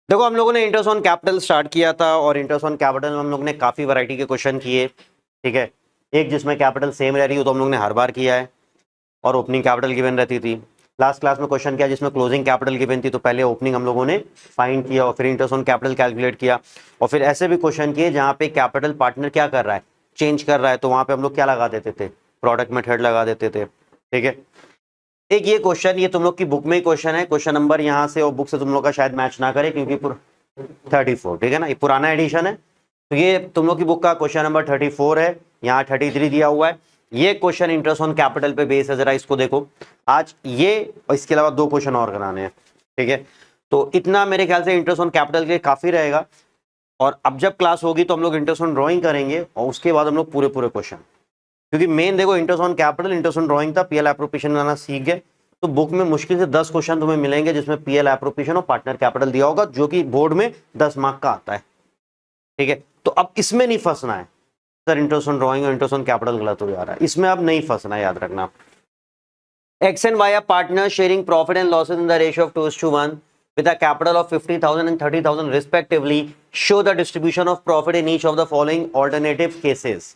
देखो हम लोगों ने इंटरेस्ट ऑन कैपिटल स्टार्ट किया था और इंटरेस्ट ऑन कैपिटल में हम लोग ने काफी वैरायटी के क्वेश्चन किए। ठीक है, एक जिसमें कैपिटल सेम रह रही हो तो हम लोग ने हर बार किया है और ओपनिंग कैपिटल गिवन रहती थी। लास्ट क्लास में क्वेश्चन किया जिसमें क्लोजिंग कैपिटल गिवन थी, तो पहले ओपनिंग हम लोगों ने फाइंड किया और फिर इंटरेस्ट ऑन कैपिटल कैलकुलेट किया और फिर ऐसे भी क्वेश्चन किए जहां पे कैपिटल पार्टनर क्या कर रहा है, चेंज कर रहा है, तो वहां पे हम लोग क्या लगा देते थे, प्रोडक्ट मेथड लगा देते थे। ठीक है, एक ये क्वेश्चन, ये तुम लोग की बुक में ही क्वेश्चन है, क्वेश्चन नंबर यहाँ से और बुक से तुम लोग का शायद मैच ना करे क्योंकि 34, ठीक है ना, ये पुराना एडिशन है, तो ये तुम लोग की बुक का क्वेश्चन नंबर 34 है, यहाँ 33 दिया हुआ है। ये क्वेश्चन इंटरेस्ट ऑन कैपिटल पे बेस है, जरा इसको देखो। आज ये और इसके अलावा 2 क्वेश्चन और कराने हैं। ठीक है, तो इतना मेरे ख्याल से इंटरेस्ट ऑन कैपिटल के लिए काफी रहेगा और अब जब क्लास होगी तो हम लोग इंटरेस्ट ऑन ड्रॉइंग करेंगे और उसके बाद हम लोग पूरे क्वेश्चन, क्योंकि मेन देखो interest on capital, interest on drawing था, पीएल एप्रोप्रिएशन बनाना सीख गए तो बुक में मुश्किल से 10 क्वेश्चन तुम्हें मिलेंगे जिसमें पीएल एप्रोप्रिएशन और पार्टनर कैपिटल दिया होगा, जो कि बोर्ड में 10 मार्क का आता है। ठीक है, तो अब इसमें नहीं फंसना है सर, इंटरेस्ट ऑन ड्रॉइंग और इंटरेस्ट ऑन कैपिटल गलत हो जा रहा है, इसमें अब नहीं फंसना है, याद रखना। X and Y are partner sharing profit and losses in the ratio of 2:1 with a capital of 50,000 and 30,000 respectively. Show the distribution of profit in each of the following alternative cases.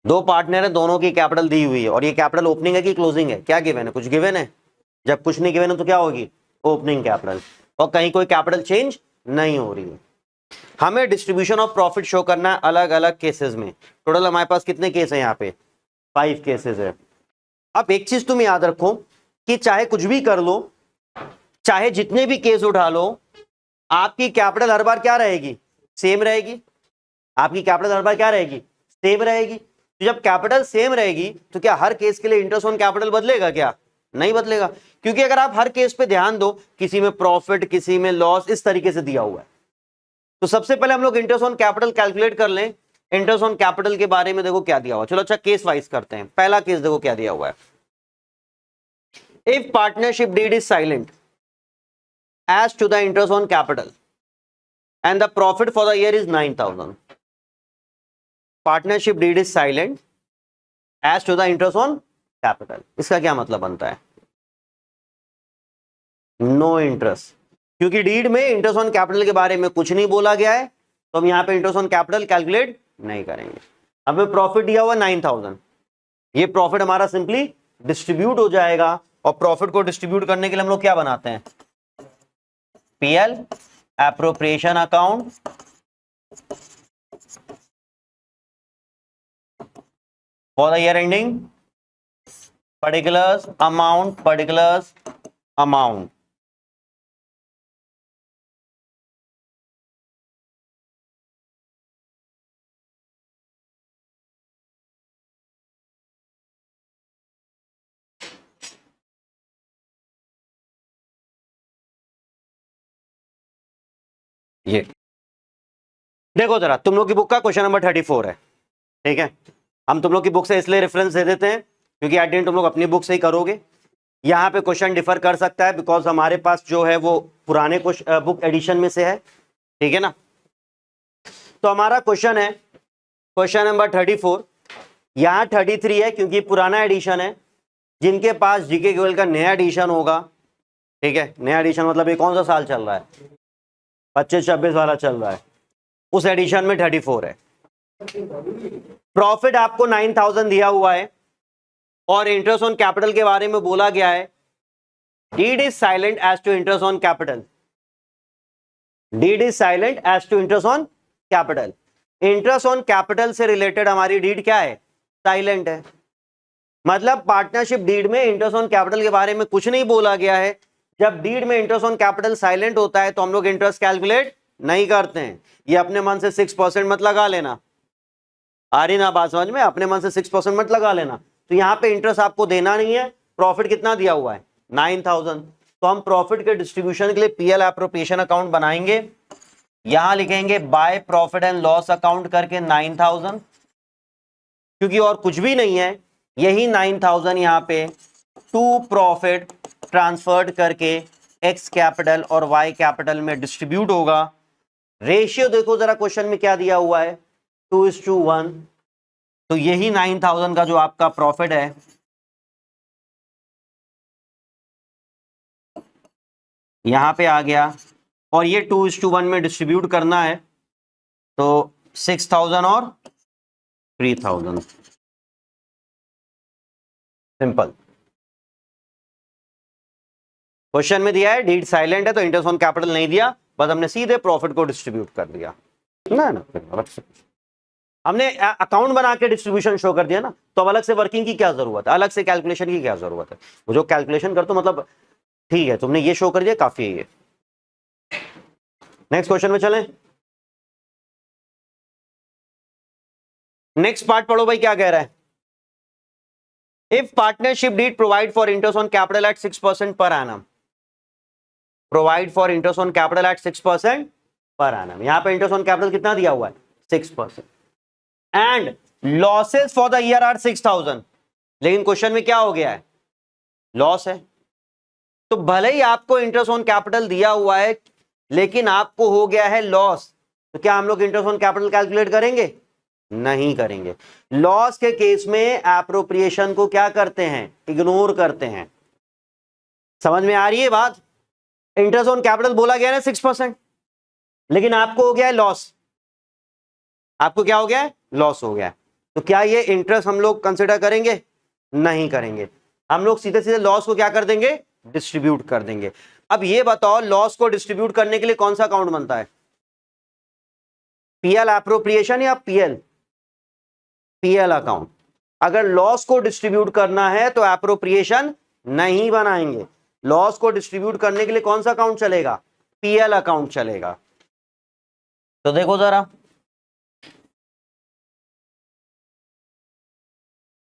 2 partner है, दोनों की capital दी हुई है और ये capital opening है कि closing है, क्या गिवन है, कुछ गिवन है। जब कुछ नहीं गिवन है तो क्या होगी, ओपनिंग कैपिटल, और कहीं कोई कैपिटल चेंज नहीं हो रही है। हमें डिस्ट्रीब्यूशन ऑफ प्रॉफिट शो करना है अलग अलग केसेस में। टोटल हमारे पास कितने केस है, यहाँ पे 5 केसेस है। अब एक चीज तुम याद रखो कि चाहे कुछ भी कर लो, चाहे जितने भी केस उठा लो, आपकी कैपिटल हर बार क्या रहेगी, सेम रहेगी। आपकी कैपिटल हर बार क्या रहेगी, सेम रहेगी। तो जब कैपिटल सेम रहेगी तो क्या हर केस के लिए इंटरेस्ट ऑन कैपिटल बदलेगा, क्या नहीं बदलेगा, क्योंकि अगर आप हर केस पे ध्यान दो, किसी में प्रॉफिट किसी में लॉस इस तरीके से दिया हुआ है। तो सबसे पहले हम लोग इंटरेस्ट ऑन कैपिटल कैलकुलेट कर लें। इंटरेस्ट ऑन कैपिटल के बारे में देखो क्या दिया हुआ, चलो अच्छा केस वाइज करते हैं। पहला केस देखो क्या दिया हुआ है, if partnership deed is silent as to the interest on capital and the profit for the year is 9,000। Partnership deed is silent as to the interest on capital, इसका क्या मतलब बनता है, नो इंटरेस्ट, क्योंकि डीड में interest on capital के बारे में कुछ नहीं बोला गया है, तो हम यहां पे इंटरेस्ट ऑन कैपिटल कैलकुलेट नहीं करेंगे। हमें प्रॉफिट दिया हुआ 9,000, ये प्रॉफिट हमारा सिंपली डिस्ट्रीब्यूट हो जाएगा और प्रॉफिट को डिस्ट्रीब्यूट करने के लिए हम लोग क्या बनाते हैं, PL appropriation account for the year ending particulars amount। ये देखो जरा, तुम लोग की बुक का क्वेश्चन नंबर 34 है। ठीक है, हम तुम लोग की बुक से इसलिए रेफरेंस दे देते हैं क्योंकि एट द एंड तुम लोग अपनी बुक से ही करोगे। यहाँ पे क्वेश्चन डिफर कर सकता है बिकॉज हमारे पास जो है वो पुराने बुक एडिशन में से है। ठीक है ना, तो हमारा क्वेश्चन है क्वेश्चन नंबर 34, यहाँ 33 है क्योंकि पुराना एडिशन है। जिनके पास जीके केवल का नया एडिशन होगा, ठीक है, नया एडिशन मतलब ये कौन सा साल चल रहा है, 25-26 वाला चल रहा है, उस एडिशन में 34 है। प्रॉफिट आपको 9,000 दिया हुआ है और इंटरेस्ट ऑन कैपिटल के बारे में बोला गया है, deed is silent as to interest on capital, deed is silent as to interest on capital. Interest on capital से रिलेटेड हमारी डीड क्या है, साइलेंट है। मतलब पार्टनरशिप डीड में इंटरेस्ट ऑन कैपिटल के बारे में कुछ नहीं बोला गया है। जब डीड में इंटरेस्ट ऑन कैपिटल साइलेंट होता है तो हम लोग इंटरेस्ट कैलकुलेट नहीं करते हैं। ये अपने मन से 6% मत लगा लेना, आ रही ना बात समझ में, अपने मन से 6% मत लगा लेना। तो यहाँ पे इंटरेस्ट आपको देना नहीं है। प्रॉफिट कितना दिया हुआ है, 9,000, तो हम प्रॉफिट के डिस्ट्रीब्यूशन के लिए पीएल एप्रोप्रिएशन अकाउंट बनाएंगे। यहां लिखेंगे by profit and loss account करके 9,000, क्योंकि और कुछ भी नहीं है, यही 9,000 यहाँ पे टू प्रॉफिट ट्रांसफर्ड करके एक्स कैपिटल और वाई कैपिटल में डिस्ट्रीब्यूट होगा। रेशियो देखो जरा क्वेश्चन में क्या दिया हुआ है, 2:1, तो यही 9,000 का जो आपका प्रॉफिट है यहां पे आ गया और ये 2:1 में डिस्ट्रीब्यूट करना है, तो 6,000 और 3,000, सिंपल। क्वेश्चन में दिया है डीड साइलेंट है, तो इंटरेस्ट ऑन कैपिटल नहीं दिया, बस हमने सीधे प्रॉफिट को डिस्ट्रीब्यूट कर दिया ना। हमने अकाउंट बना के डिस्ट्रीब्यूशन शो कर दिया ना, तो अब अलग से वर्किंग की क्या जरूरत है, अलग से कैलकुलेशन की क्या जरूरत है। वो जो कैलकुलेशन कर तो मतलब ठीक है, तुमने ये शो कर दिया, काफी है ये। नेक्स्ट क्वेश्चन में चलें। नेक्स्ट पार्ट पढ़ो भाई, क्या कह रहा है। If partnership deed provide for interest on capital at 6% per annum, provide for interest on capital at 6% per annum. यहां पे इंटरेस्ट ऑन कैपिटल कितना दिया हुआ है, 6%, and losses for the year are 6,000। लेकिन क्वेश्चन में क्या हो गया है, लॉस है। तो भले ही आपको इंटरेस्ट ऑन कैपिटल दिया हुआ है, लेकिन आपको हो गया है लॉस, तो क्या हम लोग इंटरेस्ट ऑन कैपिटल कैलकुलेट करेंगे, नहीं करेंगे। लॉस के केस में एप्रोप्रिएशन को क्या करते हैं, इग्नोर करते हैं। समझ में आ रही है बात। इंटरेस्ट ऑन कैपिटल बोला गया ना 6%, लेकिन आपको हो गया है लॉस, आपको क्या हो गया है, लॉस हो गया है। तो क्या ये इंटरेस्ट हम लोग कंसिडर करेंगे, नहीं करेंगे। हम लोग सीधे सीधे लॉस को क्या कर देंगे, डिस्ट्रीब्यूट कर देंगे। अब ये बताओ, लॉस को डिस्ट्रीब्यूट करने के लिए कौन सा अकाउंट बनता है, पीएल एप्रोप्रिएशन या पीएल, पीएल अकाउंट। अगर लॉस को डिस्ट्रीब्यूट करना है तो एप्रोप्रिएशन नहीं बनाएंगे। लॉस को डिस्ट्रीब्यूट करने के लिए कौन सा अकाउंट चलेगा, पीएल अकाउंट चलेगा। तो देखो जरा,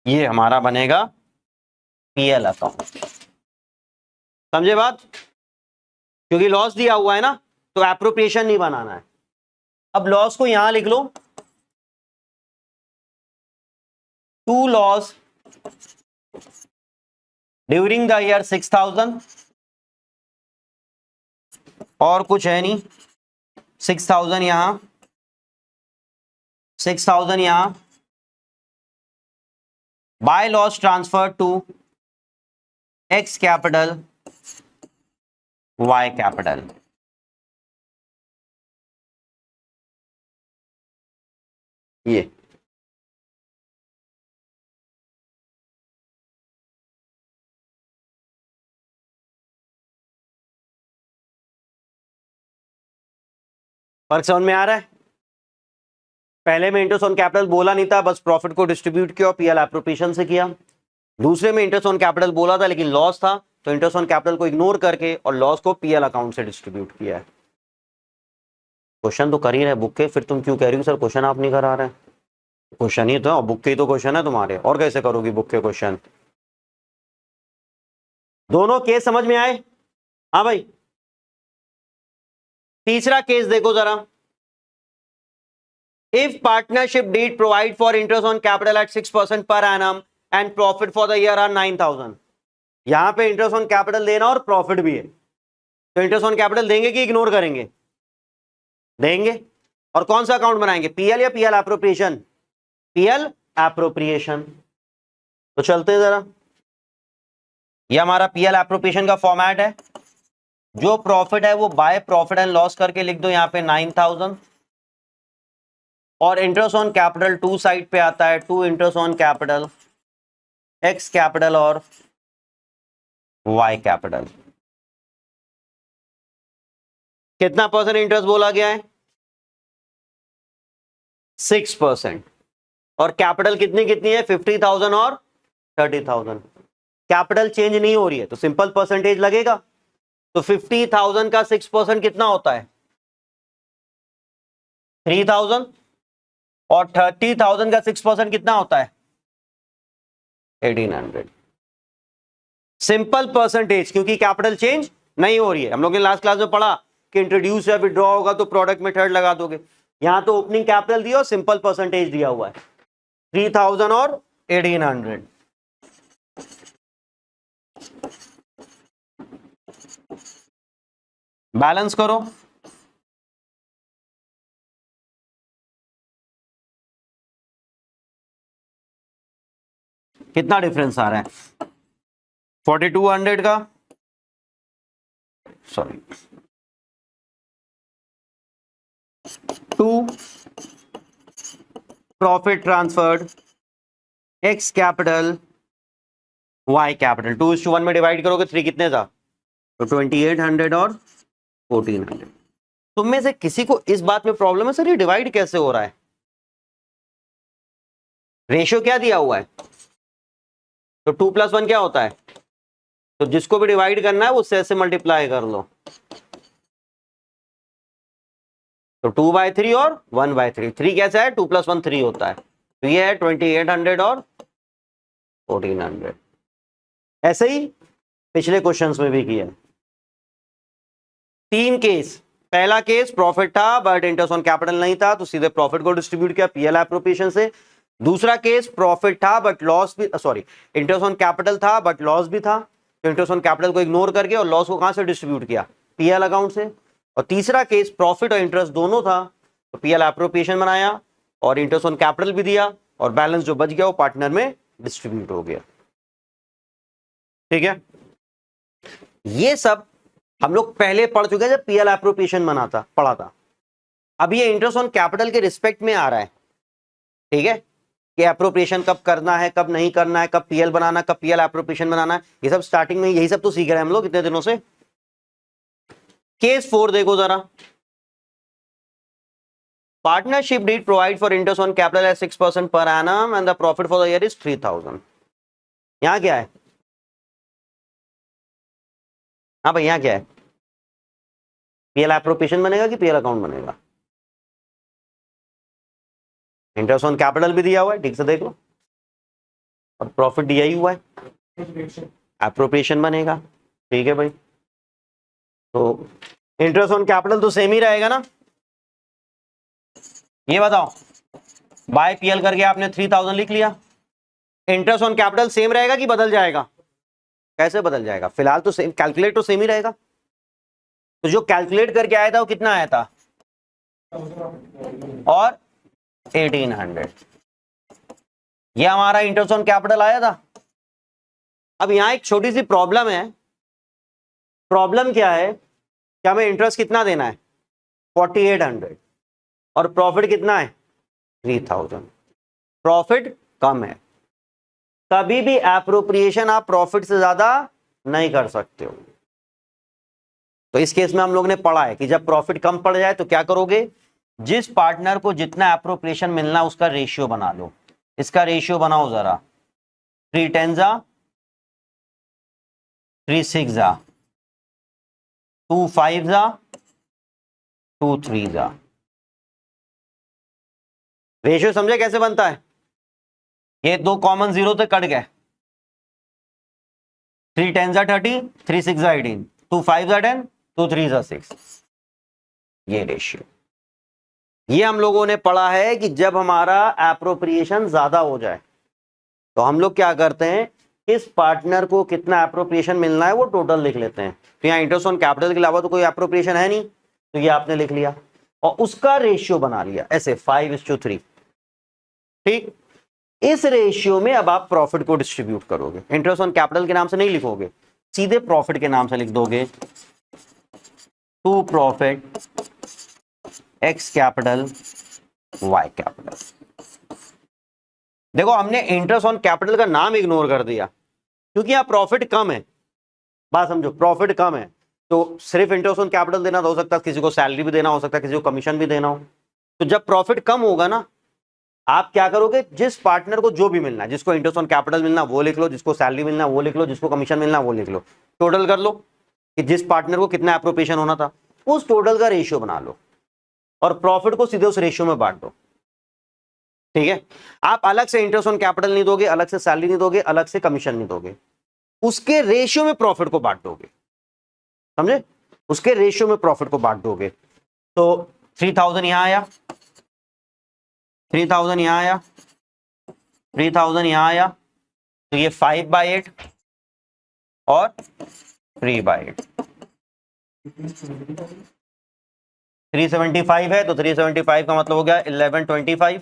ये हमारा बनेगा पीएल अकाउंट। समझे बात, क्योंकि लॉस दिया हुआ है ना, तो एप्रोप्रिएशन नहीं बनाना है। अब लॉस को यहां लिख लो, to loss during the year 6,000, और कुछ है नहीं, 6,000 यहां, 6,000 यहां, by loss transfer to X capital Y capital. ये फर्क समझ में आ रहा है। पहले में इंटरेस्ट ऑन कैपिटल बोला नहीं था, बस प्रॉफिट को डिस्ट्रीब्यूट किया और पीएल एप्रोप्रिएशन से किया। दूसरे में इंटरेस्ट ऑन कैपिटल बोला था लेकिन लॉस था, तो इंटरेस्ट ऑन कैपिटल को इग्नोर करके और लॉस को पीएल अकाउंट से डिस्ट्रीब्यूट किया है। क्वेश्चन तो कर ही रहे बुक के, फिर तुम क्यों कह रही हो सर क्वेश्चन आप नहीं करा रहे। क्वेश्चन ही तो, बुक के ही तो क्वेश्चन है तुम्हारे, और कैसे करोगी बुक के क्वेश्चन। दोनों केस समझ में आए, हाँ भाई। तीसरा केस देखो जरा, if partnership deed provide for interest on capital at 6% per annum and profit for the year are 9,000। यहां पे इंटरेस्ट ऑन कैपिटल देना और प्रॉफिट भी है, तो इंटरेस्ट ऑन कैपिटल देंगे कि इग्नोर करेंगे, देंगे। और कौन सा अकाउंट बनाएंगे, पीएल या पीएल एप्रोप्रिएशन, पीएल एप्रोप्रिएशन। तो चलते हैं जरा, ये हमारा पीएल एप्रोप्रिएशन का फॉर्मेट है। जो प्रॉफिट है वो बाय प्रॉफिट एंड लॉस करके लिख दो यहां पे 9,000, और interest on capital to side पे आता है, to interest on capital X capital और वाई कैपिटल। कितना परसेंट इंटरेस्ट बोला गया है, 6%, और कैपिटल कितनी कितनी है, 50,000 और 30,000। कैपिटल चेंज नहीं हो रही है तो सिंपल परसेंटेज लगेगा। तो 50,000 का 6% कितना होता है, 3,000, और 30,000 का 6% कितना होता है, 1,800। सिंपल परसेंटेज, क्योंकि कैपिटल चेंज नहीं हो रही है। हम लोग ने लास्ट क्लास में पढ़ा कि इंट्रोड्यूस या विड्रॉ होगा तो प्रोडक्ट मेथड लगा दोगे। यहां तो ओपनिंग कैपिटल दिया और सिंपल परसेंटेज दिया हुआ है, 3,000 और 1,800। बैलेंस करो, कितना डिफरेंस आ रहा है, 4,200 का, sorry to profit transferred X capital Y capital, 2:1 में डिवाइड करोगे 3 कितने था, तो 2800 और 1400। तुम में से किसी को इस बात में प्रॉब्लम है सर ये डिवाइड कैसे हो रहा है, रेशियो क्या दिया हुआ है, तो 2+1 क्या होता है, तो जिसको भी डिवाइड करना है उससे ऐसे मल्टीप्लाई कर लो, तो 2/3 और 1/3, 3 कैसा है, 2+1 3 होता है, तो ये है 2800 और 1400। ऐसे ही पिछले क्वेश्चंस में भी किया। 3 केस, पहला केस प्रॉफिट था बट इंटरेस्ट ऑन कैपिटल नहीं था तो सीधे प्रॉफिट को डिस्ट्रीब्यूट किया पीएल एप्रोप्रिएशन से। दूसरा केस प्रॉफिट था बट लॉस भी, सॉरी इंटरेस्ट ऑन कैपिटल था बट लॉस भी था, तो इंटरेस्ट ऑन कैपिटल को इग्नोर करके और लॉस को कहां से डिस्ट्रीब्यूट किया, पीएल अकाउंट से। और तीसरा केस प्रॉफिट और इंटरेस्ट दोनों था तो पीएल एप्रोप्रिएशन बनाया और इंटरेस्ट ऑन कैपिटल भी दिया और बैलेंस जो बच गया वो पार्टनर में डिस्ट्रीब्यूट हो गया। ठीक है, ये सब हम लोग पहले पढ़ चुके हैं जब पीएल एप्रोप्रिएशन पढ़ा था। अब ये इंटरेस्ट ऑन कैपिटल के रिस्पेक्ट में आ रहा है। ठीक है, कि एप्रोप्रिएशन कब करना है कब नहीं करना है, कब पीएल बनाना कब पीएल एप्रोप्रिएशन बनाना है, ये सब स्टार्टिंग में यही सब तो सीख रहे हैं हम लोग इतने दिनों से। केस 4 देखो जरा, partnership deed provide for interest on capital at 6% per annum and the profit for the year is 3000। यहां क्या है, हाँ भाई यहां क्या है, पीएल एप्रोप्रिएशन बनेगा कि पीएल अकाउंट बनेगा, इंटरेस्ट ऑन कैपिटल भी दिया हुआ है ठीक से देख लो और प्रॉफिट दिया ही हुआ है, एप्रोप्रिएशन बनेगा। ठीक है भाई, तो इंटरेस्ट ऑन कैपिटल तो सेम ही रहेगा ना। ये बताओ, बाय पीएल करके आपने 3000 लिख लिया, इंटरेस्ट ऑन कैपिटल सेम रहेगा कि बदल जाएगा, कैसे बदल जाएगा, फिलहाल तो सेम, कैलकुलेट तो सेम ही रहेगा। तो जो कैलकुलेट करके आया था वो कितना आया था, और 1800, ये हमारा इंटरेस्ट ऑन कैपिटल आया था। अब यहां एक छोटी सी प्रॉब्लम है, प्रॉब्लम क्या है कि हमें इंटरेस्ट कितना देना है 4800 और प्रॉफिट कितना है 3000, प्रॉफिट कम है। कभी भी एप्रोप्रिएशन आप प्रॉफिट से ज्यादा नहीं कर सकते हो। तो इस केस में हम लोग ने पढ़ा है कि जब प्रॉफिट कम पड़ जाए तो क्या करोगे, जिस पार्टनर को जितना एप्रोप्रिएशन मिलना उसका रेशियो बना लो। इसका रेशियो बनाओ जरा, 3 10 3 6 2 5 2 3 रेशियो समझे कैसे बनता है, ये दो कॉमन जीरो तो कट गए, 3 10 30 3 6 18 2 5 10 2 3 6, ये रेशियो। ये हम लोगों ने पढ़ा है कि जब हमारा एप्रोप्रिएशन ज्यादा हो जाए तो हम लोग क्या करते हैं, इस पार्टनर को कितना एप्रोप्रिएशन मिलना है वो टोटल लिख लेते हैं। तो यहाँ इंटरेस्ट ऑन कैपिटल के अलावा तो कोई एप्रोप्रिएशन है नहीं, तो ये आपने लिख लिया और उसका रेशियो बना लिया ऐसे 5:3। ठीक, इस रेशियो में अब आप प्रॉफिट को डिस्ट्रीब्यूट करोगे, इंटरेस्ट ऑन कैपिटल के नाम से नहीं लिखोगे, सीधे प्रॉफिट के नाम से लिख दोगे, to profit X capital Y capital. देखो हमने इंटरेस्ट ऑन कैपिटल का नाम इग्नोर कर दिया क्योंकि यहां प्रॉफिट कम है, बात समझो, प्रॉफिट कम है तो सिर्फ इंटरेस्ट ऑन कैपिटल देना तो हो सकता है, किसी को सैलरी भी देना हो सकता है, किसी को कमीशन भी देना हो। तो जब प्रॉफिट कम होगा ना, आप क्या करोगे, जिस पार्टनर को जो भी मिलना है, जिसको इंटरेस्ट ऑन कैपिटल मिलना वो लिख लो, जिसको सैलरी मिलना वो लिख लो, जिसको कमीशन मिलना वो लिख लो, टोटल कर लो कि जिस पार्टनर को कितना एप्रोप्रिएशन होना था उस टोटल का रेशियो बना लो और प्रॉफिट को सीधे उस रेशियो में बांट दो। ठीक है, आप अलग से इंटरेस्ट ऑन कैपिटल नहीं दोगे, अलग से सैलरी नहीं दोगे, अलग से कमीशन नहीं दोगे, उसके रेशियो में प्रॉफिट को बांट दोगे, समझे, उसके रेशियो में प्रॉफिट को बांट दोगे। तो 3000 यहां आया, 3000 यहां आया, 3000 यहां आया, तो ये 5/8 और 3/8, 375 है तो 375 का मतलब हो गया 1125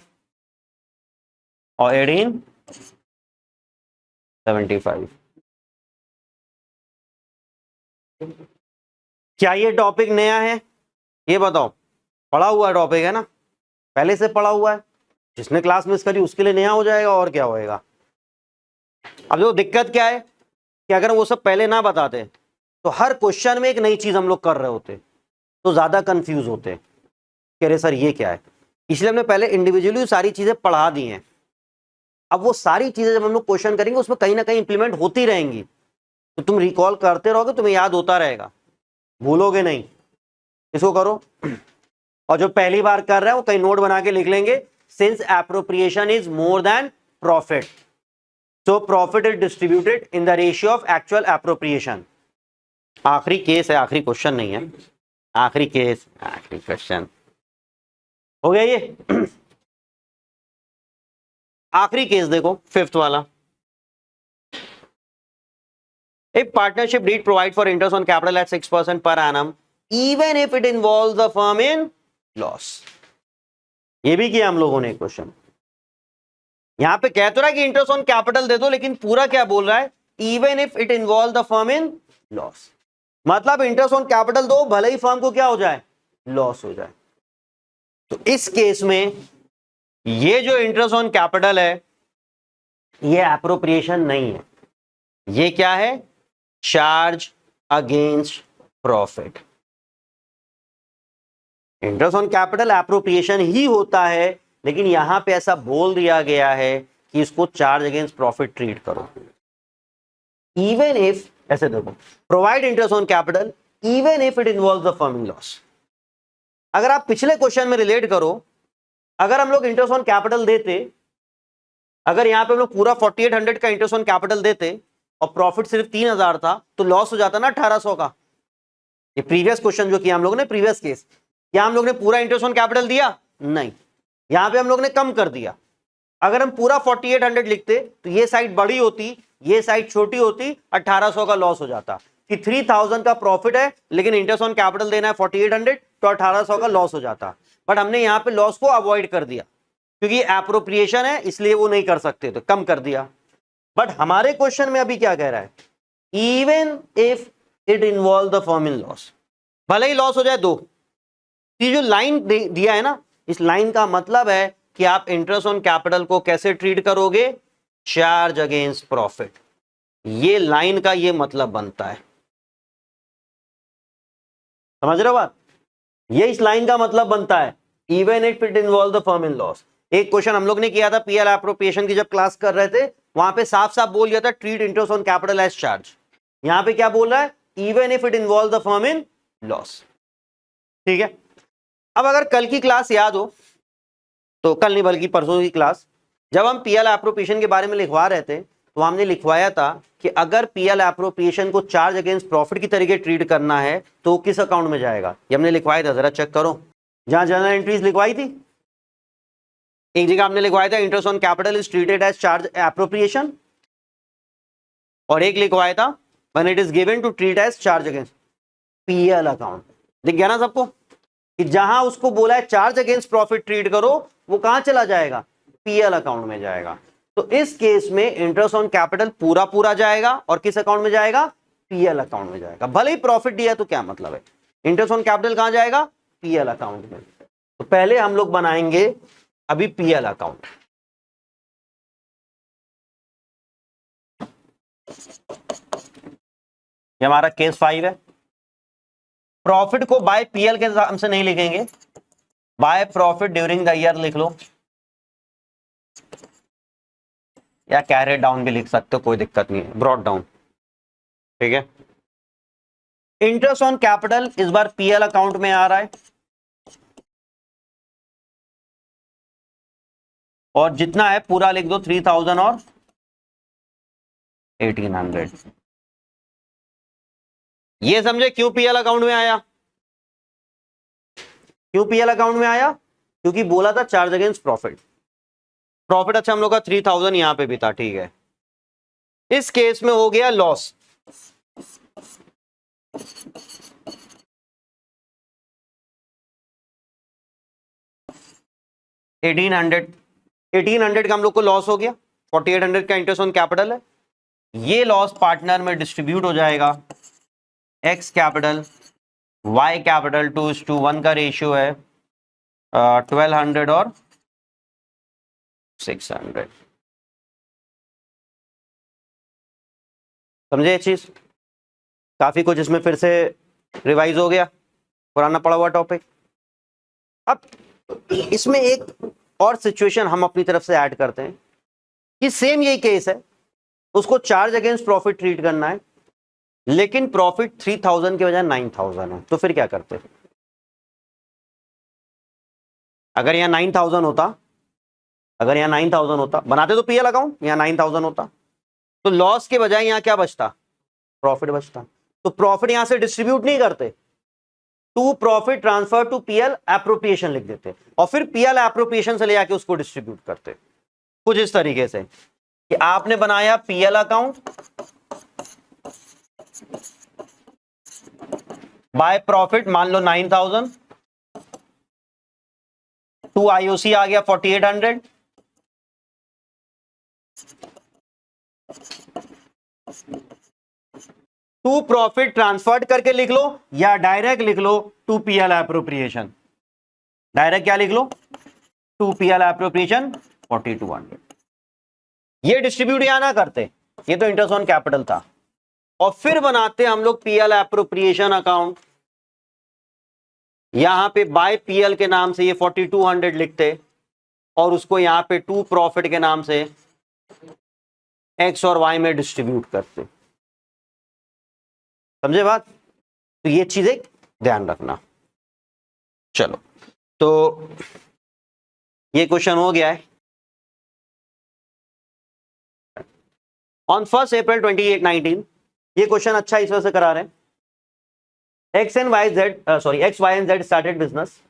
और 1875। क्या ये टॉपिक नया है, ये बताओ, पढ़ा हुआ टॉपिक है ना, पहले से पढ़ा हुआ है, जिसने क्लास मिस करी उसके लिए नया हो जाएगा और क्या होएगा। अब जो दिक्कत क्या है कि अगर वो सब पहले ना बताते तो हर क्वेश्चन में एक नई चीज हम लोग कर रहे होते, तो ज्यादा कंफ्यूज होते कि अरे सर ये क्या है। इसलिए हमने पहले इंडिविजुअली सारी चीजें पढ़ा दी हैं। अब वो सारी चीजें जब हम लोग क्वेश्चन करेंगे उसमें कहीं ना कहीं इंप्लीमेंट होती रहेंगी, तो तुम रिकॉल करते रहोगे, तुम्हें याद होता रहेगा, भूलोगे नहीं। इसको करो, और जो पहली बार कर रहे हैं वो कहीं नोट बना के लिख लेंगे, since appropriation is more than profit, so profit is distributed in the ratio of actual appropriation. आखिरी केस है, आखिरी क्वेश्चन नहीं है, आखिरी केस, आखिरी क्वेश्चन हो गया ये। आखिरी केस देखो, फिफ्थ वाला। If partnership did provide for interest on capital at 6% per annum, even if it involves the firm in loss. ये भी किया हम लोगों ने क्वेश्चन। यहां पे कह तो रहा है कि इंटरेस्ट ऑन कैपिटल दे दो, लेकिन पूरा क्या बोल रहा है, even if it involve the firm in loss. मतलब इंटरेस्ट ऑन कैपिटल दो, भले ही फर्म को क्या हो जाए, लॉस हो जाए। तो इस केस में ये जो इंटरेस्ट ऑन कैपिटल है ये एप्रोप्रिएशन नहीं है, ये क्या है, charge against profit. Interest on capital appropriation ही होता है, लेकिन यहां पे ऐसा बोल दिया गया है कि इसको चार्ज अगेंस्ट प्रॉफिट ट्रीट करो। इवन इफ, ऐसे देखो, provide interest on capital even if it involves the firm in loss. अगर आप पिछले क्वेश्चन में रिलेट करो, अगर हम लोग इंटरेस्ट ऑन कैपिटल देते, अगर यहां पे हम लोग पूरा 4800 का इंटरेस्ट ऑन कैपिटल देते और प्रॉफिट सिर्फ 3000 था, तो लॉस हो जाता ना 1800 का। ये प्रीवियस क्वेश्चन जो किया हम लोग ने, प्रीवियस केस, क्या हम लोग ने पूरा इंटरेस्ट ऑन कैपिटल दिया, नहीं, यहां पे हम लोग ने कम कर दिया। अगर हम पूरा 4800 लिखते तो ये साइड बड़ी होती, ये साइड छोटी होती, 1800 का लॉस हो जाता। कि 3000 का प्रॉफिट है लेकिन इंटरेस्ट ऑन कैपिटल देना है 4800, तो 1800 का लॉस हो जाता। बट हमने यहां पे लॉस को अवॉइड कर दिया, क्योंकि एप्रोप्रिएशन है इसलिए वो नहीं कर सकते, तो कम कर दिया। बट हमारे क्वेश्चन में अभी क्या कह रहा है, even if it involve the firm in loss, भले ही लॉस हो जाए दो। ये जो लाइन दिया है ना, इस लाइन का मतलब है कि आप इंटरेस्ट ऑन कैपिटल को कैसे ट्रीट करोगे, चार्ज अगेंस्ट प्रॉफिट। ये लाइन का ये मतलब बनता है, समझ रहे हो बात, ये इस लाइन का मतलब बनता है, even if it involve the firm in loss. एक क्वेश्चन हम लोग ने किया था पीएल एप्रोप्रिएशन की, जब क्लास कर रहे थे, वहां पे साफ साफ बोल दिया था treat interest on capital as charge. यहां पे क्या बोल रहा है, even if it involve the firm in loss. ठीक है, अब अगर कल की क्लास याद हो, तो कल नहीं बल्कि परसों की क्लास, जब हम पीएल एप्रोप्रिएशन के बारे में लिखवा रहे थे, तो हमने लिखवाया था कि अगर पीएल एप्रोप्रिएशन को चार्ज अगेंस्ट प्रॉफिट की तरीके ट्रीट करना है तो किस अकाउंट में जाएगा, ये हमने लिखवाया था, जरा चेक करो। जहां जनरल एंट्रीज लिखवाई थी, एक जगह हमने लिखवाया था interest on capital is treated as charge appropriation, और एक लिखवाया था when it is given to treat as charge against PL account. दिख गया ना सबको कि जहां उसको बोला है चार्ज अगेंस्ट प्रॉफिट ट्रीट करो, वो कहां चला जाएगा, पीएल अकाउंट में जाएगा। तो इस केस में इंटरेस्ट ऑन कैपिटल पूरा पूरा जाएगा, और किस अकाउंट में जाएगा, पीएल अकाउंट में जाएगा। भले ही प्रॉफिट दिया तो क्या मतलब है, इंटरेस्ट ऑन कैपिटल कहां जाएगा, पीएल अकाउंट में। तो पहले हम लोग बनाएंगे अभी पीएल अकाउंट। ये हमारा केस 5 है। प्रॉफिट को बाय पीएल के नाम से नहीं लिखेंगे, by profit during the year लिख लो, या कैरी डाउन भी लिख सकते हो, कोई दिक्कत नहीं है, ब्रॉड डाउन। ठीक है, इंटरेस्ट ऑन कैपिटल इस बार पीएल अकाउंट में आ रहा है, और जितना है पूरा लिख दो, 3000 और 1800। ये समझे क्यों पीएल अकाउंट में आया, क्यों पीएल अकाउंट में आया, क्योंकि बोला था चार्ज अगेंस्ट प्रॉफिट। प्रॉफिट अच्छा हम लोग का 3000 यहां पे भी था, ठीक है। इस केस में हो गया लॉस, एटीन हंड्रेड का हम लोग को लॉस हो गया, 4800 का इंटरेस्ट ऑन कैपिटल है। ये लॉस पार्टनर में डिस्ट्रीब्यूट हो जाएगा, एक्स कैपिटल वाई कैपिटल 2:1 का रेशियो है, 1200 और 600। समझे ये चीज? काफी कुछ इसमें फिर से रिवाइज हो गया, पुराना पड़ा हुआ टॉपिक। अब इसमें एक और सिचुएशन हम अपनी तरफ से ऐड करते हैं कि सेम यही केस है, उसको चार्ज अगेंस्ट प्रॉफिट ट्रीट करना है, लेकिन प्रॉफिट 3000 के बजाय 9000 है, तो फिर क्या करते? अगर यहाँ 9000 होता, अगर यहाँ 9000 होता, बनाते तो पीएल अकाउंट, यहाँ 9000 होता, तो लॉस के बजाय यहाँ क्या बचता? प्रॉफिट बचता। तो प्रॉफिट यहां से डिस्ट्रीब्यूट नहीं करते, to profit transfer to PL appropriation लिख देते, और फिर पीएल एप्रोप्रिएशन से ले आके उसको डिस्ट्रीब्यूट करते। कुछ इस तरीके से कि आपने बनाया पीएल अकाउंट, बाय प्रॉफिट मान लो 9000, टू आईओसी आ गया 4800, टू प्रॉफिट ट्रांसफर्ड करके लिख लो, या डायरेक्ट लिख लो टू पीएल एप्रोप्रिएशन। डायरेक्ट क्या लिख लो? To PL appropriation 4200। ये डिस्ट्रीब्यूट यहां ना करते, ये तो इंटरेस्ट ऑन कैपिटल था, और फिर बनाते हम लोग पीएल एप्रोप्रिएशन अकाउंट। यहां पे बाय पीएल के नाम से ये 4200 लिखते, और उसको यहां पे टू प्रॉफिट के नाम से एक्स और वाई में डिस्ट्रीब्यूट करते। समझे बात? तो ये चीज एक ध्यान रखना। चलो, तो ये क्वेश्चन हो गया है। ऑन 1 अप्रैल 2019, ये क्वेश्चन अच्छा इस वजह से करा रहे हैं, X Y and Z started business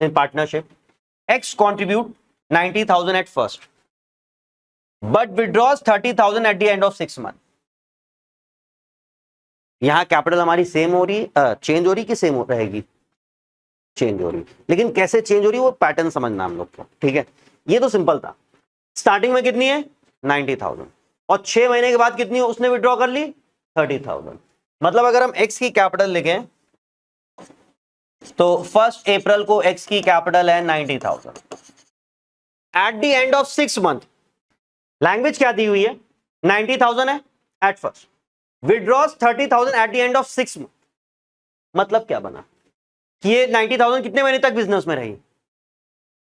in partnership. X contribute 90,000 at first, but withdraws 30,000 at the end of 6 months. यहां कैपिटल हमारी सेम हो रही, चेंज हो रही कि सेम रहेगी? चेंज हो रही, लेकिन कैसे चेंज हो रही वो पैटर्न समझना हम लोग को, ठीक है? ये तो सिंपल था, स्टार्टिंग में कितनी है? 90,000, और 6 महीने के बाद कितनी उसने विड्रॉ कर ली? 30,000। मतलब अगर हम एक्स की कैपिटल लिखें तो 1 अप्रैल को एक्स की कैपिटल है 90,000। At the end of 6 month, language क्या दी हुई है? 90,000 है at first, withdraws 30,000 eight the end of 6 month. मतलब क्या बना कि ये 90,000 कितने महीने तक बिजनेस में रही?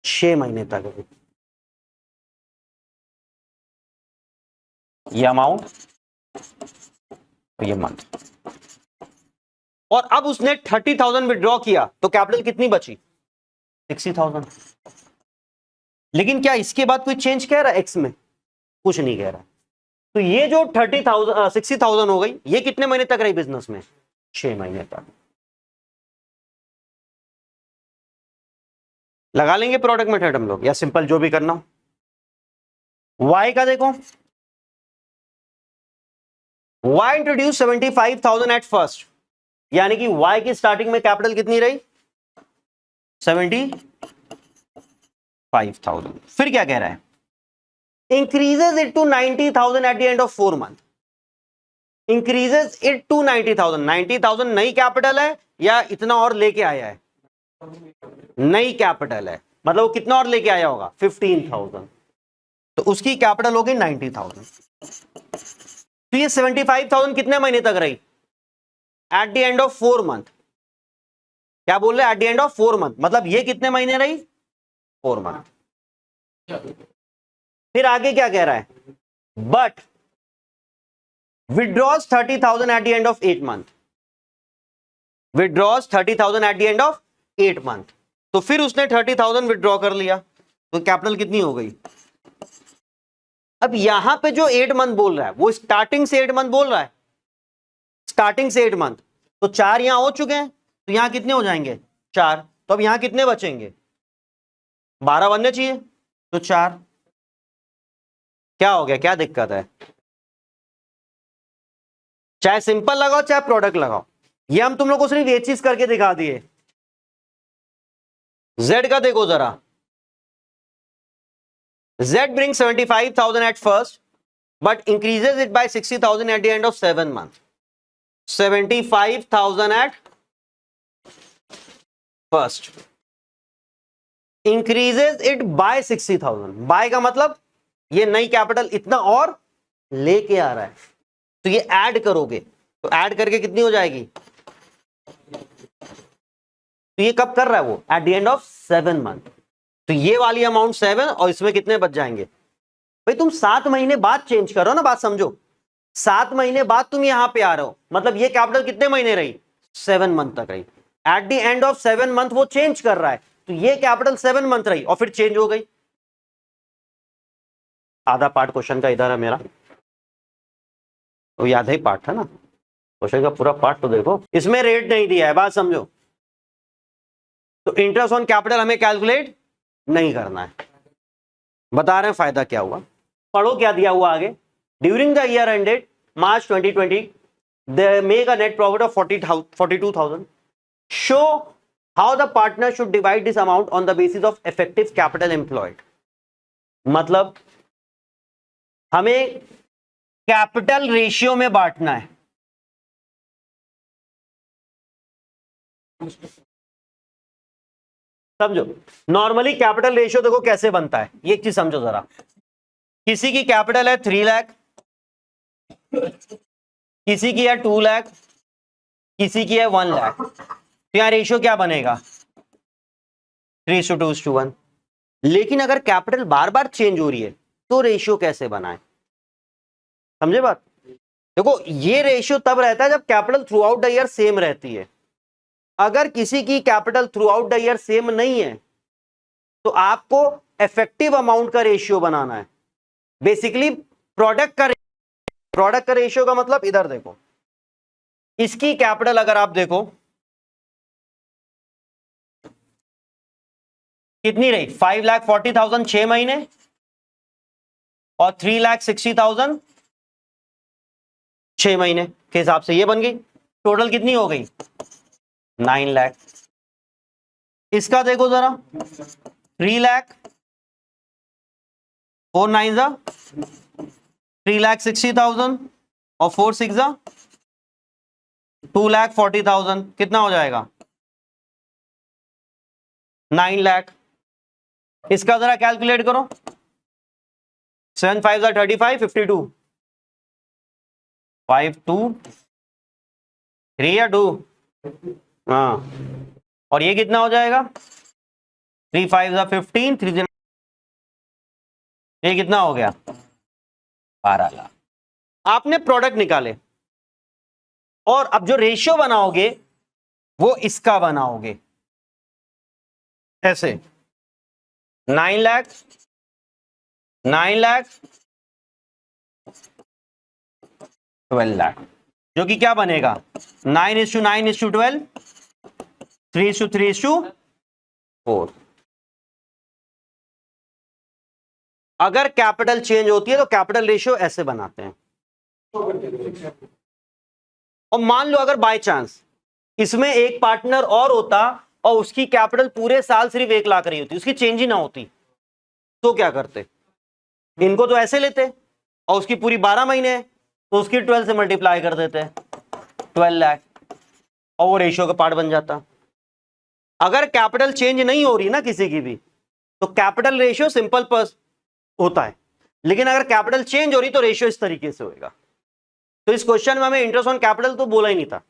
6 महीने तक। ये अमाउंट, ये मंथ, और अब उसने 30,000 विड्रॉ किया, तो कैपिटल कितनी बची? 60,000। लेकिन क्या इसके बाद कोई चेंज कह रहा है एक्स में? कुछ नहीं कह रहा। तो ये जो 60,000 हो गई, ये कितने महीने तक रही बिजनेस में? 6 महीने तक। लगा लेंगे प्रोडक्ट मेथड हम लोग, या सिंपल जो भी करना हो। वाई का देखो, वाई इंट्रोड्यूस 75,000 एट फर्स्ट, यानी कि वाई की स्टार्टिंग में कैपिटल कितनी रही? 75,000। फिर क्या कह रहा है? Increases it to 90,000 at the end of 4 month. Increases it to 90,000। 90,000 नई कैपिटल है या इतना और लेके आया है? नई कैपिटल है, मतलब वो कितना और लेके आया होगा? 15,000। तो उसकी कैपिटल होगी 90,000। तो ये 75,000 कितने महीने तक रही? Eight the end of 4 month. क्या बोल रहे हैं? Eight the end of 4 month, मतलब ये कितने महीने रही? 4 मंथ। फिर आगे क्या कह रहा है? But withdraws 30,000 eight the end of 8 month. Withdraws 30,000 eight the end of 8 month. तो फिर उसने 30,000 विड्रॉ कर लिया, तो कैपिटल कितनी हो गई? अब यहां पे जो 8 मंथ बोल रहा है वो स्टार्टिंग से 8 मंथ बोल रहा है, स्टार्टिंग से 8 मंथ। तो 4 यहां हो चुके हैं, तो यहां कितने हो जाएंगे? 4। तो अब यहां कितने बचेंगे? 12 बनने चाहिए, तो 4। क्या हो गया? क्या दिक्कत है? चाहे सिंपल लगाओ चाहे प्रोडक्ट लगाओ, ये हम तुम लोग को सिर्फ ये चीज करके दिखा दिए। Z का देखो जरा, Z brings 75,000 at first, but increases it by 60,000 at the end of 7 months. 75,000 at first, increases it by 60,000। By का मतलब ये नई कैपिटल इतना और लेके आ रहा है, तो ये ऐड करोगे तो ऐड करके कितनी हो जाएगी, तो ये कब कर रहा है वो, eight the end of 7 month. तो ये वाली अमाउंट 7 और इसमें कितने बच जाएंगे भाई, तुम 7 महीने बाद चेंज करो ना, बात समझो। 7 महीने बाद तुम यहां पे आ रहे हो, मतलब ये कैपिटल कितने महीने रही, 7 मंथ तक रही। Eight the end of 7 month वो चेंज कर रहा है, तो ये कैपिटल 7 मंथ रही और फिर चेंज हो गई। आधा पार्ट क्वेश्चन का इधर है मेरा, तो ये आधा ही पार्ट था ना क्वेश्चन का, पूरा पार्ट तो देखो। इसमें रेट नहीं दिया है, बात समझो। तो इंटरेस्ट ऑन कैपिटल हमें कैलकुलेट नहीं करना है, बता रहे हैं फायदा क्या हुआ। पढ़ो क्या दिया हुआ आगे। During the year ended March 2020 they make a net profit of 42,000। Show how the partner should divide this amount on the basis of effective capital employed. मतलब हमें कैपिटल रेशियो में बांटना है। समझो, नॉर्मली कैपिटल रेशियो देखो कैसे बनता है, ये एक चीज समझो जरा। किसी की कैपिटल है 3 लाख, किसी की है 2 लाख, किसी की है 1 लाख, तो यहां रेशियो क्या बनेगा, 3:2:1। लेकिन अगर कैपिटल बार बार चेंज हो रही है तो रेशियो कैसे बनाए, समझे बात। देखो ये रेशियो तब रहता है जब capital through out the year same रहती है। अगर किसी की capital through out the year same नहीं है तो आपको इफेक्टिव अमाउंट का रेशियो बनाना है। बेसिकली प्रोडक्ट का रेशियो का मतलब इधर देखो, इसकी कैपिटल अगर आप देखो कितनी रही, 5,40,000 6 महीने और 3,60,000 6 महीने के हिसाब से ये बन गई। टोटल कितनी हो गई, 9 लाख। इसका देखो जरा, 3 लाख 4 9 जा 3,60,000 और 4 6 जा 2,40,000, कितना हो जाएगा 9 लाख। इसका जरा कैलकुलेट करो, 7 5 जा 35 52 5 2 3 या 2, हाँ, और ये कितना हो जाएगा 3 5 जा 15 3, ये कितना हो गया 12 लाख। आपने प्रोडक्ट निकाले और अब जो रेशियो बनाओगे वो इसका बनाओगे ऐसे, 9 लाख 9 लाख 12 लाख, जो कि क्या बनेगा 9:9:12 3:3:4। अगर कैपिटल चेंज होती है तो कैपिटल रेशियो ऐसे बनाते हैं। और मान लो अगर बाय चांस इसमें एक पार्टनर और होता और उसकी कैपिटल पूरे साल सिर्फ 1 लाख रही होती, उसकी चेंज ही ना होती, तो क्या करते, इनको तो ऐसे लेते और उसकी पूरी 12 महीने है तो उसकी 12 से मल्टीप्लाई कर देते 12 लाख और वो रेशियो का पार्ट बन जाता। अगर कैपिटल चेंज नहीं हो रही ना किसी की भी तो कैपिटल रेशियो सिंपल होता है, लेकिन अगर कैपिटल चेंज हो रही तो रेशियो इस तरीके से होगा। तो इस क्वेश्चन में हमें इंटरेस्ट ऑन कैपिटल तो बोला ही नहीं था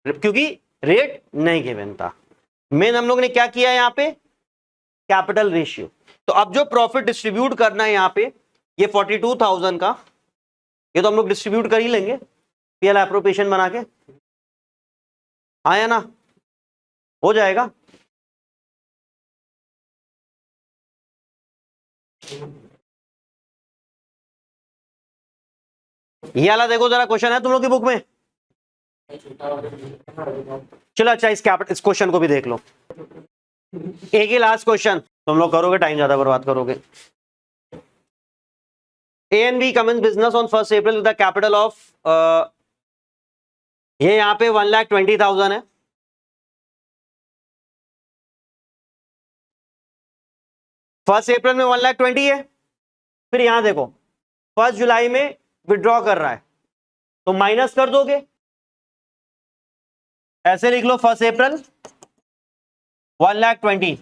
क्योंकि रेट नहीं गिवन था। मेन हम लोग ने क्या किया यहां पे, कैपिटल रेशियो। तो अब जो प्रॉफिट डिस्ट्रीब्यूट करना है यहां पे, ये 42,000 का ये तो हम लोग डिस्ट्रीब्यूट कर ही लेंगे पीएल एप्रोप्रिएशन बना के, आया ना, हो जाएगा। ये वाला देखो जरा, क्वेश्चन है तुम लोग की बुक में, चलो अच्छा इस क्वेश्चन को भी देख लो। एक ही लास्ट क्वेश्चन, तुम लोग करोगे टाइम ज्यादा बर्बाद करोगे। A and B commence business on 1 April with the capital of, ये यहां पे 1,20,000 है। फर्स्ट अप्रैल में 1,20,000 है। फिर यहां देखो 1 जुलाई में विड्रॉ कर रहा है तो माइनस कर दोगे, ऐसे लिख लो 1 अप्रैल 1,20,000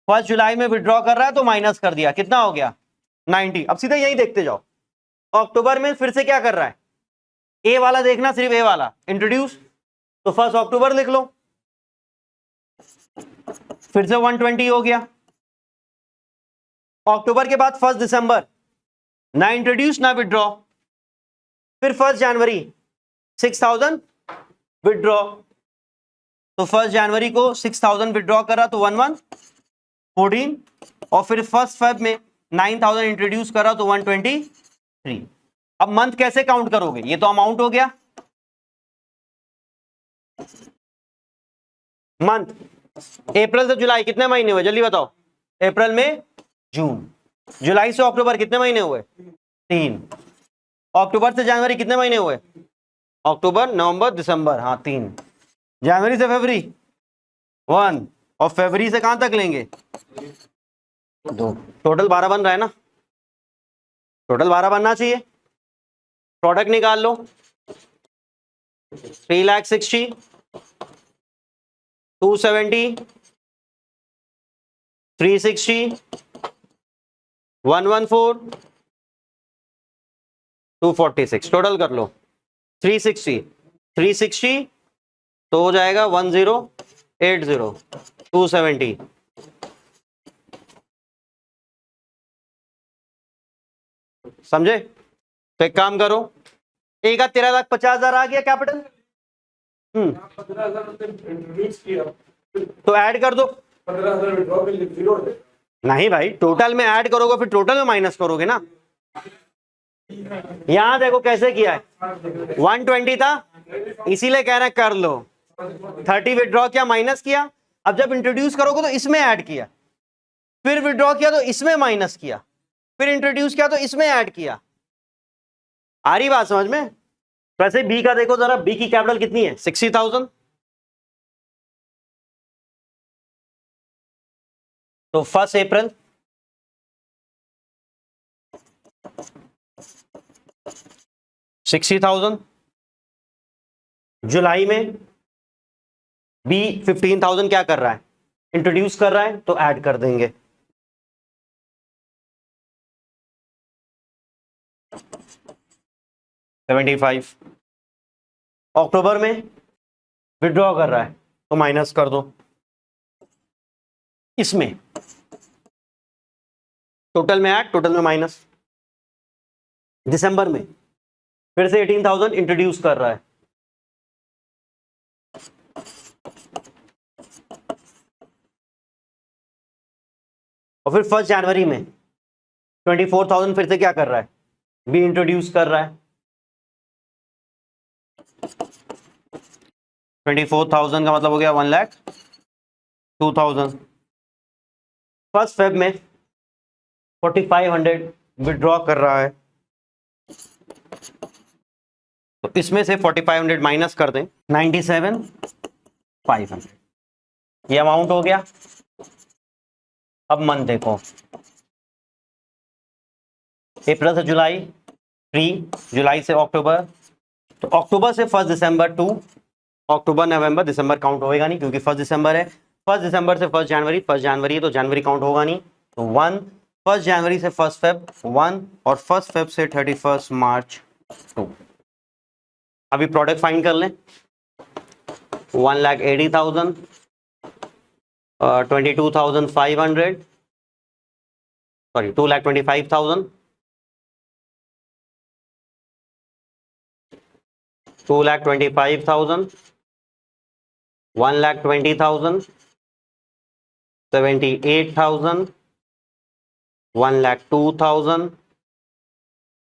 1 जुलाई में विड्रॉ कर रहा है तो माइनस कर दिया, कितना हो गया 90। अब सीधे यही देखते जाओ, अक्टूबर में फिर से क्या कर रहा है, ए वाला देखना, सिर्फ ए वाला इंट्रोड्यूस, तो 1 अक्टूबर लिख लो, फिर से 120 हो गया। अक्टूबर के बाद 1 दिसंबर, ना इंट्रोड्यूस ना विड्रॉ, फिर 1 जनवरी 6000 विड्रॉ, तो 1 जनवरी को 6000 विड्रॉ करा तो 1114, और फिर 1 फेब में 9000 इंट्रोड्यूस करा तो 123। अब मंथ कैसे काउंट करोगे, ये तो अमाउंट हो गया, मंथ अप्रैल से जुलाई कितने महीने हुए जल्दी बताओ, अप्रैल में जून, जुलाई से अक्टूबर कितने महीने हुए 3, अक्टूबर से जनवरी कितने महीने हुए, अक्टूबर नवंबर दिसंबर, हाँ 3, जनवरी से फरवरी 1, और फरवरी से कहां तक लेंगे 2, टोटल 12 बन रहा है ना, टोटल 12 बनना चाहिए। प्रोडक्ट निकाल लो, 3,60,000, 270, 360, 114, 246, टोटल कर लो 360, 360 तो हो जाएगा 1080, 270, समझे। तो एक काम करो, एक 13,50,000 आ गया कैपिटल, तो ऐड कर दो, 15,000 नहीं भाई टोटल में ऐड करोगे फिर टोटल में माइनस करोगे ना। यहां देखो कैसे किया है, 120 था इसीलिए कह रहे हैं कर लो, 30 विड्रॉ किया माइनस किया, अब जब इंट्रोड्यूस करोगे तो इसमें ऐड किया, फिर विड्रॉ किया तो इसमें माइनस किया, फिर इंट्रोड्यूस किया तो इसमें ऐड किया। आ रही बात समझ में। वैसे बी का देखो जरा, बी की कैपिटल कितनी है 60,000, तो 1 अप्रैल 60,000, जुलाई में बी 15,000 क्या कर रहा है इंट्रोड्यूस कर रहा है तो ऐड कर देंगे, $75। अक्टूबर में विड्रॉ कर रहा है तो माइनस कर दो, इसमें टोटल में ऐड टोटल में माइनस। दिसंबर में फिर से 18,000 इंट्रोड्यूस कर रहा है, और फिर 1 जनवरी में 24,000 फिर से क्या कर रहा है बी इंट्रोड्यूस कर रहा है, 24,000 का मतलब हो गया 1,02,000। 1 फेब में 4,500 विड्रॉ कर रहा है, तो इसमें से 4,500 माइनस कर दें 97,500, ये अमाउंट हो गया। अब मंथ देखो, अप्रैल से जुलाई 3, जुलाई से अक्टूबर, तो अक्टूबर से 1 दिसंबर 2, अक्टूबर नवंबर दिसंबर काउंट होएगा नहीं क्योंकि 1 दिसंबर है, 1 दिसंबर से 1 जनवरी, 1 जनवरी है तो जनवरी काउंट होगा नहीं, तो 1, 1 जनवरी से 1 फेब 1, और 1 फेब से 31 मार्च 2। अभी प्रोडक्ट फाइंड कर लें, 1,80,000, 22,500, सॉरी 2,25,000, 2,25,000, 1,20,000, 78,000, 1,02,000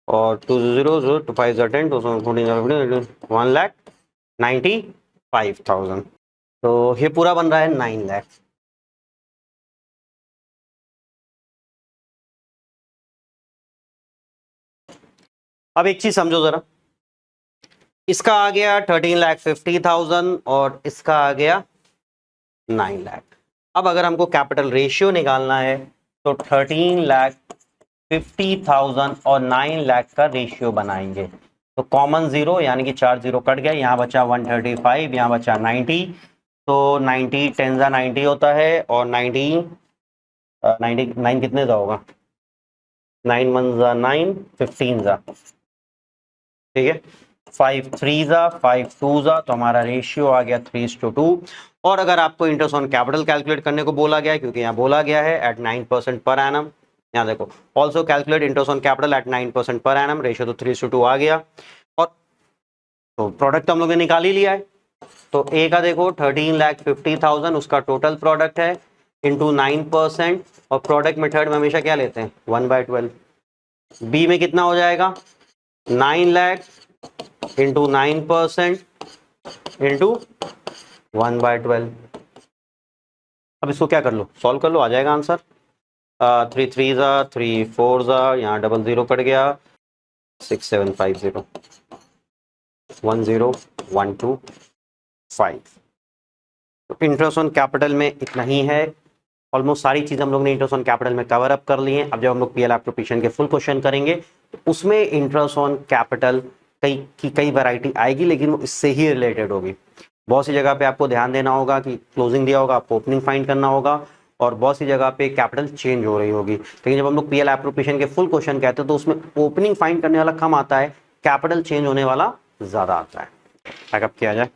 और 200 to 5 10 1,95,000, तो ये पूरा बन रहा है 9 लाख। अब एक चीज समझो जरा, इसका आ गया 13,50,000 और इसका आ गया 9 लाख। अब अगर हमको कैपिटल रेशियो निकालना है तो 13,50,000 और 9 लाख का रेशियो बनाएंगे, तो कॉमन जीरो यानी कि 4 जीरो कट गया, यहाँ बचा 135, यहाँ बचा 90, तो 90 10 90 होता है और 90 99 कितने का होगा, 9 1 जा 9, 15 जा, ठीक है, 5 3 जा 5 2 जा, तो हमारा रेशियो आ गया 3:2। और अगर आपको इंटरेस्ट ऑन कैपिटल कैलकुलेट करने को बोला गया है, क्योंकि यहाँ बोला गया है एट 9% पर एनम, यहाँ देखो also calculate interest on capital eight 9% per annum, ratio तो 3:2 आ गया। और तो प्रोडक्ट तो हम लोग ने निकाल ही लिया है, तो ए का देखो 13,50,000 उसका टोटल प्रोडक्ट है इंटू 9%, और प्रोडक्ट मेथड में हमेशा क्या लेते हैं 1/12। बी में कितना हो जाएगा 9 लाख इंटू 9% इंटू 1/12। अब इसको क्या कर लो, सॉल्व कर लो, आ जाएगा आंसर। 3 3 जा 3 4 जा, यहाँ 00 कट गया, 6750 10125। तो इंटरेस्ट ऑन कैपिटल में इतना ही है। ऑलमोस्ट सारी चीज़ हम लोग ने इंटरेस्ट ऑन कैपिटल में कवर अप कर ली हैं। अब जब हम लोग पीएल एप्रोप्रिएशन के फुल क्वेश्चन करेंगे तो उसमें इंटरेस्ट ऑन कैपिटल कई वैरायटी आएगी, लेकिन वो इससे ही रिलेटेड होगी। बहुत सी जगह पे आपको ध्यान देना होगा कि क्लोजिंग दिया होगा, आपको ओपनिंग फाइंड करना होगा, और बहुत सी जगह पे कैपिटल चेंज हो रही होगी। लेकिन जब हम लोग पीएल एप्रोप्रिएशन के फुल क्वेश्चन कहते हैं तो उसमें ओपनिंग फाइंड करने वाला कम आता है, कैपिटल चेंज होने वाला ज़्यादा आता है। बैकअप किया जाए।